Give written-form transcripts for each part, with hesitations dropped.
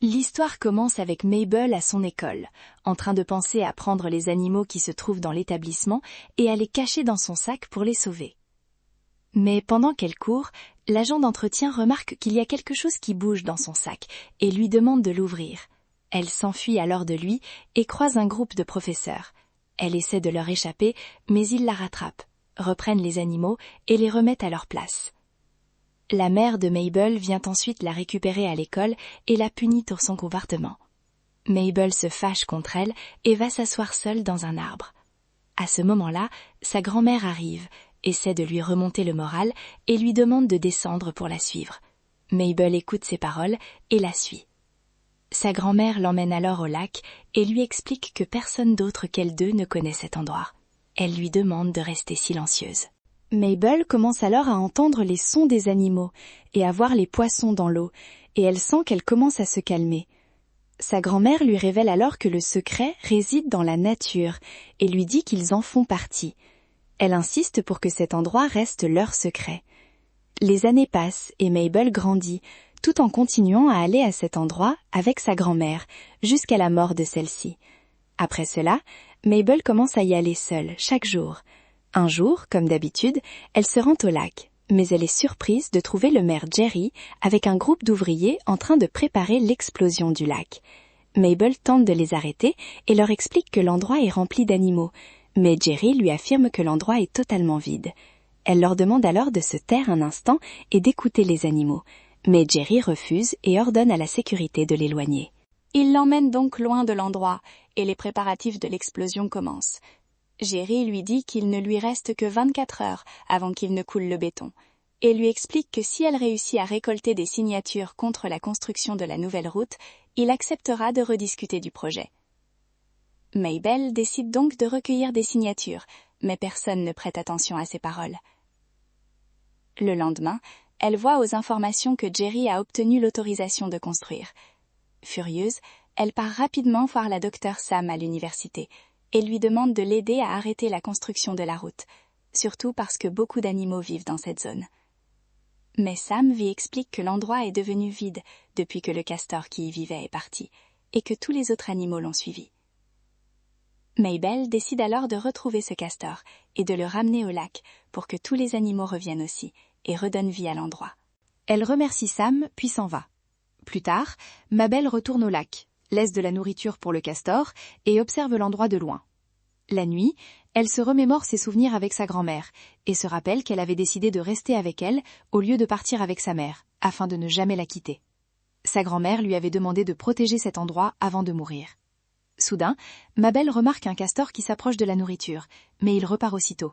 L'histoire commence avec Mabel à son école, en train de penser à prendre les animaux qui se trouvent dans l'établissement et à les cacher dans son sac pour les sauver. Mais pendant qu'elle court, l'agent d'entretien remarque qu'il y a quelque chose qui bouge dans son sac et lui demande de l'ouvrir. Elle s'enfuit alors de lui et croise un groupe de professeurs. Elle essaie de leur échapper, mais ils la rattrapent, reprennent les animaux et les remettent à leur place. La mère de Mabel vient ensuite la récupérer à l'école et la punit pour son comportement. Mabel se fâche contre elle et va s'asseoir seule dans un arbre. À ce moment-là, sa grand-mère arrive, essaie de lui remonter le moral et lui demande de descendre pour la suivre. Mabel écoute ses paroles et la suit. Sa grand-mère l'emmène alors au lac et lui explique que personne d'autre qu'elle deux ne connaît cet endroit. Elle lui demande de rester silencieuse. Mabel commence alors à entendre les sons des animaux et à voir les poissons dans l'eau, et elle sent qu'elle commence à se calmer. Sa grand-mère lui révèle alors que le secret réside dans la nature et lui dit qu'ils en font partie. Elle insiste pour que cet endroit reste leur secret. Les années passent et Mabel grandit, tout en continuant à aller à cet endroit avec sa grand-mère, jusqu'à la mort de celle-ci. Après cela, Mabel commence à y aller seule, chaque jour. Un jour, comme d'habitude, elle se rend au lac, mais elle est surprise de trouver le maire Jerry avec un groupe d'ouvriers en train de préparer l'explosion du lac. Mabel tente de les arrêter et leur explique que l'endroit est rempli d'animaux, mais Jerry lui affirme que l'endroit est totalement vide. Elle leur demande alors de se taire un instant et d'écouter les animaux, mais Jerry refuse et ordonne à la sécurité de l'éloigner. Il l'emmène donc loin de l'endroit et les préparatifs de l'explosion commencent. Jerry lui dit qu'il ne lui reste que 24 heures avant qu'il ne coule le béton, et lui explique que si elle réussit à récolter des signatures contre la construction de la nouvelle route, il acceptera de rediscuter du projet. Mabel décide donc de recueillir des signatures, mais personne ne prête attention à ses paroles. Le lendemain, elle voit aux informations que Jerry a obtenu l'autorisation de construire. Furieuse, elle part rapidement voir la docteure Sam à l'université, et lui demande de l'aider à arrêter la construction de la route, surtout parce que beaucoup d'animaux vivent dans cette zone. Mais Sam lui explique que l'endroit est devenu vide depuis que le castor qui y vivait est parti, et que tous les autres animaux l'ont suivi. Mabel décide alors de retrouver ce castor et de le ramener au lac pour que tous les animaux reviennent aussi et redonnent vie à l'endroit. Elle remercie Sam, puis s'en va. Plus tard, Mabel retourne au lac, laisse de la nourriture pour le castor et observe l'endroit de loin. La nuit, elle se remémore ses souvenirs avec sa grand-mère et se rappelle qu'elle avait décidé de rester avec elle au lieu de partir avec sa mère, afin de ne jamais la quitter. Sa grand-mère lui avait demandé de protéger cet endroit avant de mourir. Soudain, Mabel remarque un castor qui s'approche de la nourriture, mais il repart aussitôt.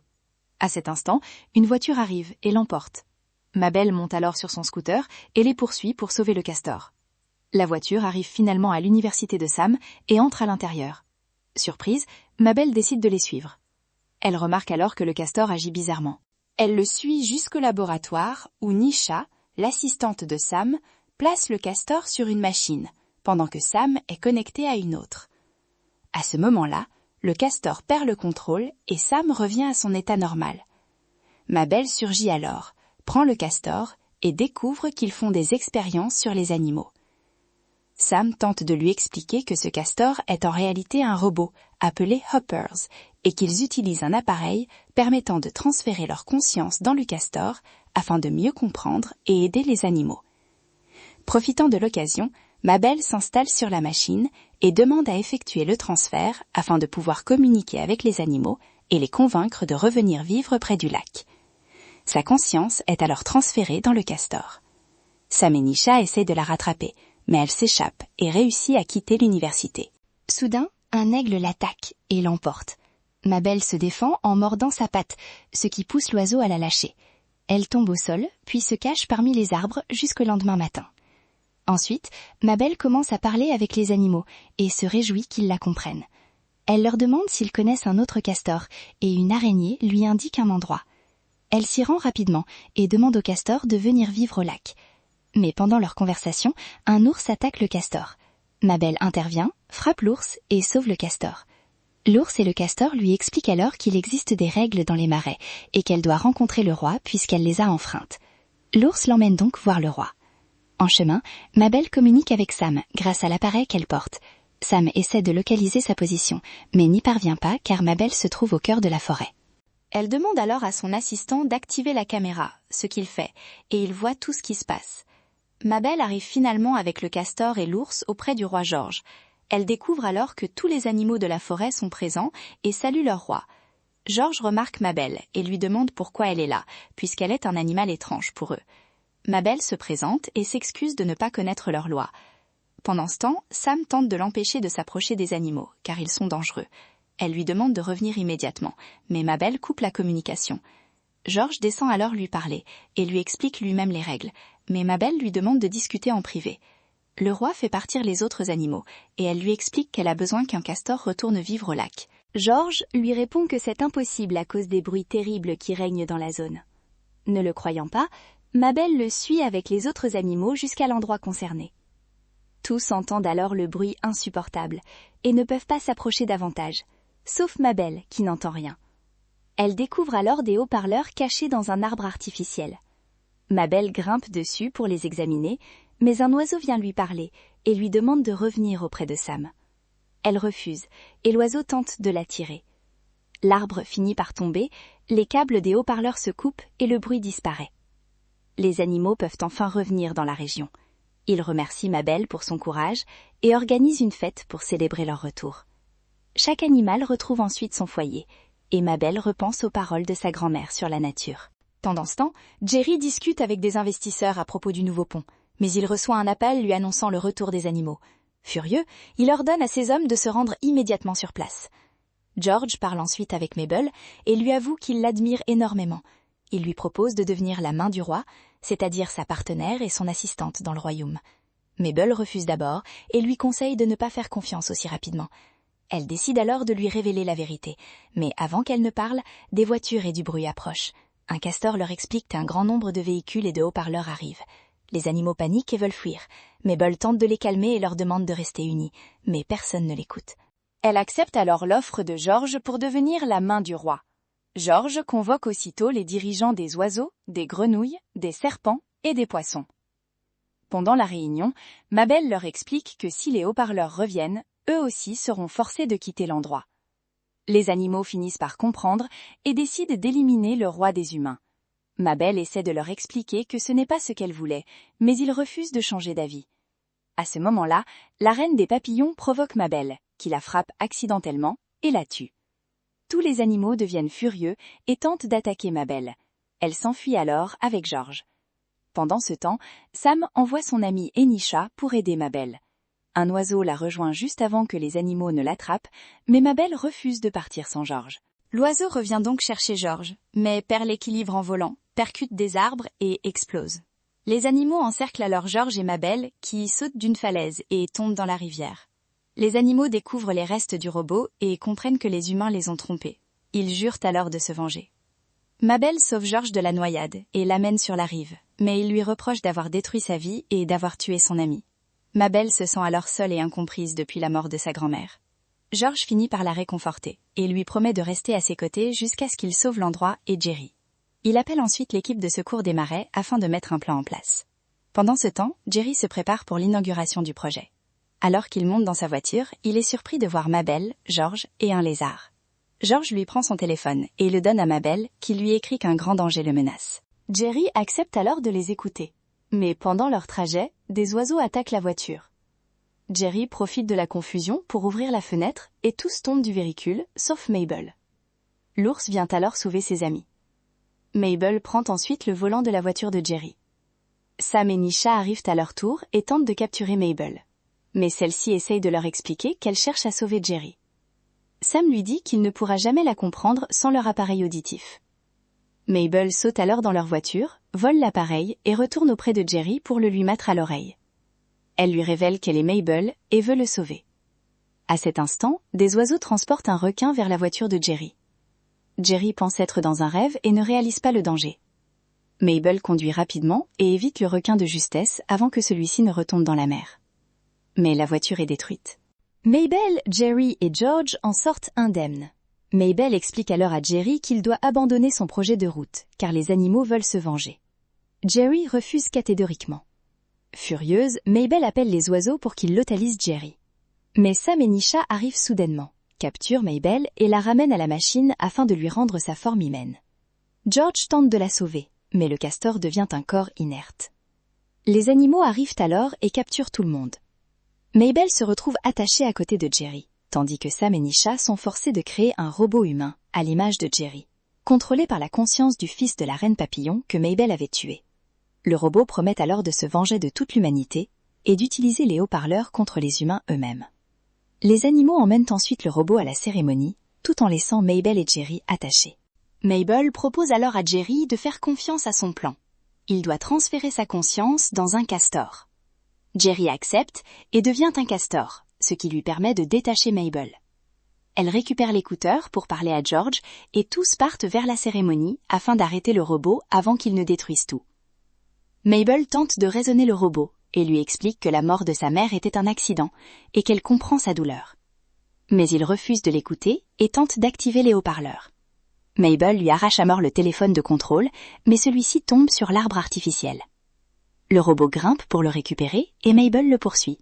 À cet instant, une voiture arrive et l'emporte. Mabel monte alors sur son scooter et les poursuit pour sauver le castor. La voiture arrive finalement à l'université de Sam et entre à l'intérieur. Surprise, Mabel décide de les suivre. Elle remarque alors que le castor agit bizarrement. Elle le suit jusqu'au laboratoire où Nisha, l'assistante de Sam, place le castor sur une machine, pendant que Sam est connecté à une autre. À ce moment-là, le castor perd le contrôle et Sam revient à son état normal. Mabel surgit alors, prend le castor et découvre qu'ils font des expériences sur les animaux. Sam tente de lui expliquer que ce castor est en réalité un robot, appelé Hoppers, et qu'ils utilisent un appareil permettant de transférer leur conscience dans le castor afin de mieux comprendre et aider les animaux. Profitant de l'occasion, Mabel s'installe sur la machine et demande à effectuer le transfert afin de pouvoir communiquer avec les animaux et les convaincre de revenir vivre près du lac. Sa conscience est alors transférée dans le castor. Sam et Nisha essaient de la rattraper, mais elle s'échappe et réussit à quitter l'université. Soudain, un aigle l'attaque et l'emporte. Mabel se défend en mordant sa patte, ce qui pousse l'oiseau à la lâcher. Elle tombe au sol, puis se cache parmi les arbres jusqu'au lendemain matin. Ensuite, Mabel commence à parler avec les animaux et se réjouit qu'ils la comprennent. Elle leur demande s'ils connaissent un autre castor et une araignée lui indique un endroit. Elle s'y rend rapidement et demande au castor de venir vivre au lac. Mais pendant leur conversation, un ours attaque le castor. Mabel intervient, frappe l'ours et sauve le castor. L'ours et le castor lui expliquent alors qu'il existe des règles dans les marais et qu'elle doit rencontrer le roi puisqu'elle les a enfreintes. L'ours l'emmène donc voir le roi. En chemin, Mabel communique avec Sam grâce à l'appareil qu'elle porte. Sam essaie de localiser sa position, mais n'y parvient pas car Mabel se trouve au cœur de la forêt. Elle demande alors à son assistant d'activer la caméra, ce qu'il fait, et il voit tout ce qui se passe. Mabel arrive finalement avec le castor et l'ours auprès du roi George. Elle découvre alors que tous les animaux de la forêt sont présents et saluent leur roi. George remarque Mabel et lui demande pourquoi elle est là, puisqu'elle est un animal étrange pour eux. Mabel se présente et s'excuse de ne pas connaître leurs lois. Pendant ce temps, Sam tente de l'empêcher de s'approcher des animaux, car ils sont dangereux. Elle lui demande de revenir immédiatement, mais Mabel coupe la communication. George descend alors lui parler et lui explique lui-même les règles, mais Mabel lui demande de discuter en privé. Le roi fait partir les autres animaux et elle lui explique qu'elle a besoin qu'un castor retourne vivre au lac. George lui répond que c'est impossible à cause des bruits terribles qui règnent dans la zone. Ne le croyant pas, Mabel le suit avec les autres animaux jusqu'à l'endroit concerné. Tous entendent alors le bruit insupportable et ne peuvent pas s'approcher davantage, sauf Mabel qui n'entend rien. Elle découvre alors des haut-parleurs cachés dans un arbre artificiel. Mabel grimpe dessus pour les examiner, mais un oiseau vient lui parler et lui demande de revenir auprès de Sam. Elle refuse et l'oiseau tente de l'attirer. L'arbre finit par tomber, les câbles des haut-parleurs se coupent et le bruit disparaît. Les animaux peuvent enfin revenir dans la région. Ils remercient Mabel pour son courage et organisent une fête pour célébrer leur retour. Chaque animal retrouve ensuite son foyer, et Mabel repense aux paroles de sa grand-mère sur la nature. Pendant ce temps, Jerry discute avec des investisseurs à propos du nouveau pont, mais il reçoit un appel lui annonçant le retour des animaux. Furieux, il ordonne à ses hommes de se rendre immédiatement sur place. George parle ensuite avec Mabel et lui avoue qu'il l'admire énormément. Il lui propose de devenir la main du roi, c'est-à-dire sa partenaire et son assistante dans le royaume. Mabel refuse d'abord et lui conseille de ne pas faire confiance aussi rapidement. Elle décide alors de lui révéler la vérité, mais avant qu'elle ne parle, des voitures et du bruit approchent. Un castor leur explique qu'un grand nombre de véhicules et de haut-parleurs arrivent. Les animaux paniquent et veulent fuir. Mabel tente de les calmer et leur demande de rester unis, mais personne ne l'écoute. Elle accepte alors l'offre de George pour devenir la main du roi. George convoque aussitôt les dirigeants des oiseaux, des grenouilles, des serpents et des poissons. Pendant la réunion, Mabel leur explique que si les haut-parleurs reviennent, eux aussi seront forcés de quitter l'endroit. Les animaux finissent par comprendre et décident d'éliminer le roi des humains. Mabel essaie de leur expliquer que ce n'est pas ce qu'elle voulait, mais ils refusent de changer d'avis. À ce moment-là, la reine des papillons provoque Mabel, qui la frappe accidentellement et la tue. Tous les animaux deviennent furieux et tentent d'attaquer Mabel. Elle s'enfuit alors avec George. Pendant ce temps, Sam envoie son ami Enisha pour aider Mabel. Un oiseau la rejoint juste avant que les animaux ne l'attrapent, mais Mabel refuse de partir sans George. L'oiseau revient donc chercher George, mais perd l'équilibre en volant, percute des arbres et explose. Les animaux encerclent alors George et Mabel, qui sautent d'une falaise et tombent dans la rivière. Les animaux découvrent les restes du robot et comprennent que les humains les ont trompés. Ils jurent alors de se venger. Mabel sauve George de la noyade et l'amène sur la rive, mais il lui reproche d'avoir détruit sa vie et d'avoir tué son ami. Mabel se sent alors seule et incomprise depuis la mort de sa grand-mère. George finit par la réconforter et lui promet de rester à ses côtés jusqu'à ce qu'il sauve l'endroit et Jerry. Il appelle ensuite l'équipe de secours des marais afin de mettre un plan en place. Pendant ce temps, Jerry se prépare pour l'inauguration du projet. Alors qu'il monte dans sa voiture, il est surpris de voir Mabel, George et un lézard. George lui prend son téléphone et le donne à Mabel, qui lui écrit qu'un grand danger le menace. Jerry accepte alors de les écouter. Mais pendant leur trajet, des oiseaux attaquent la voiture. Jerry profite de la confusion pour ouvrir la fenêtre et tous tombent du véhicule, sauf Mabel. L'ours vient alors sauver ses amis. Mabel prend ensuite le volant de la voiture de Jerry. Sam et Nisha arrivent à leur tour et tentent de capturer Mabel. Mais celle-ci essaye de leur expliquer qu'elle cherche à sauver Jerry. Sam lui dit qu'il ne pourra jamais la comprendre sans leur appareil auditif. Mabel saute alors dans leur voiture, vole l'appareil et retourne auprès de Jerry pour le lui mettre à l'oreille. Elle lui révèle qu'elle est Mabel et veut le sauver. À cet instant, des oiseaux transportent un requin vers la voiture de Jerry. Jerry pense être dans un rêve et ne réalise pas le danger. Mabel conduit rapidement et évite le requin de justesse avant que celui-ci ne retombe dans la mer. Mais la voiture est détruite. Mabel, Jerry et George en sortent indemnes. Mabel explique alors à Jerry qu'il doit abandonner son projet de route, car les animaux veulent se venger. Jerry refuse catégoriquement. Furieuse, Mabel appelle les oiseaux pour qu'ils localisent Jerry. Mais Sam et Nisha arrivent soudainement, capturent Mabel et la ramènent à la machine afin de lui rendre sa forme humaine. George tente de la sauver, mais le castor devient un corps inerte. Les animaux arrivent alors et capturent tout le monde. Mabel se retrouve attachée à côté de Jerry, tandis que Sam et Nisha sont forcés de créer un robot humain, à l'image de Jerry, contrôlé par la conscience du fils de la reine papillon que Mabel avait tué. Le robot promet alors de se venger de toute l'humanité et d'utiliser les haut-parleurs contre les humains eux-mêmes. Les animaux emmènent ensuite le robot à la cérémonie, tout en laissant Mabel et Jerry attachés. Mabel propose alors à Jerry de faire confiance à son plan. Il doit transférer sa conscience dans un castor. Jerry accepte et devient un castor, ce qui lui permet de détacher Mabel. Elle récupère l'écouteur pour parler à George et tous partent vers la cérémonie afin d'arrêter le robot avant qu'il ne détruise tout. Mabel tente de raisonner le robot et lui explique que la mort de sa mère était un accident et qu'elle comprend sa douleur. Mais il refuse de l'écouter et tente d'activer les haut-parleurs. Mabel lui arrache à mort le téléphone de contrôle, mais celui-ci tombe sur l'arbre artificiel. Le robot grimpe pour le récupérer et Mabel le poursuit.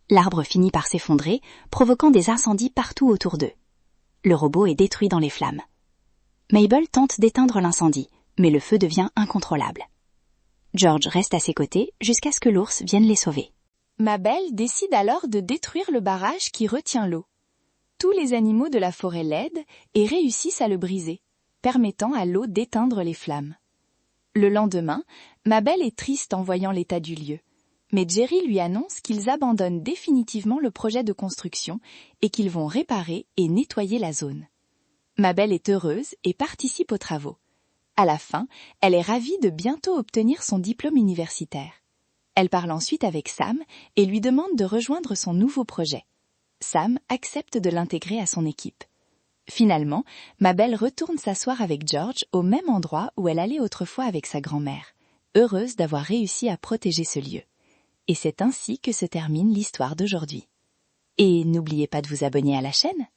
L'arbre finit par s'effondrer, provoquant des incendies partout autour d'eux. Le robot est détruit dans les flammes. Mabel tente d'éteindre l'incendie, mais le feu devient incontrôlable. George reste à ses côtés jusqu'à ce que l'ours vienne les sauver. Mabel décide alors de détruire le barrage qui retient l'eau. Tous les animaux de la forêt l'aident et réussissent à le briser, permettant à l'eau d'éteindre les flammes. Le lendemain, Mabel est triste en voyant l'état du lieu, mais Jerry lui annonce qu'ils abandonnent définitivement le projet de construction et qu'ils vont réparer et nettoyer la zone. Mabel est heureuse et participe aux travaux. À la fin, elle est ravie de bientôt obtenir son diplôme universitaire. Elle parle ensuite avec Sam et lui demande de rejoindre son nouveau projet. Sam accepte de l'intégrer à son équipe. Finalement, Mabel retourne s'asseoir avec George au même endroit où elle allait autrefois avec sa grand-mère, heureuse d'avoir réussi à protéger ce lieu. Et c'est ainsi que se termine l'histoire d'aujourd'hui. Et n'oubliez pas de vous abonner à la chaîne.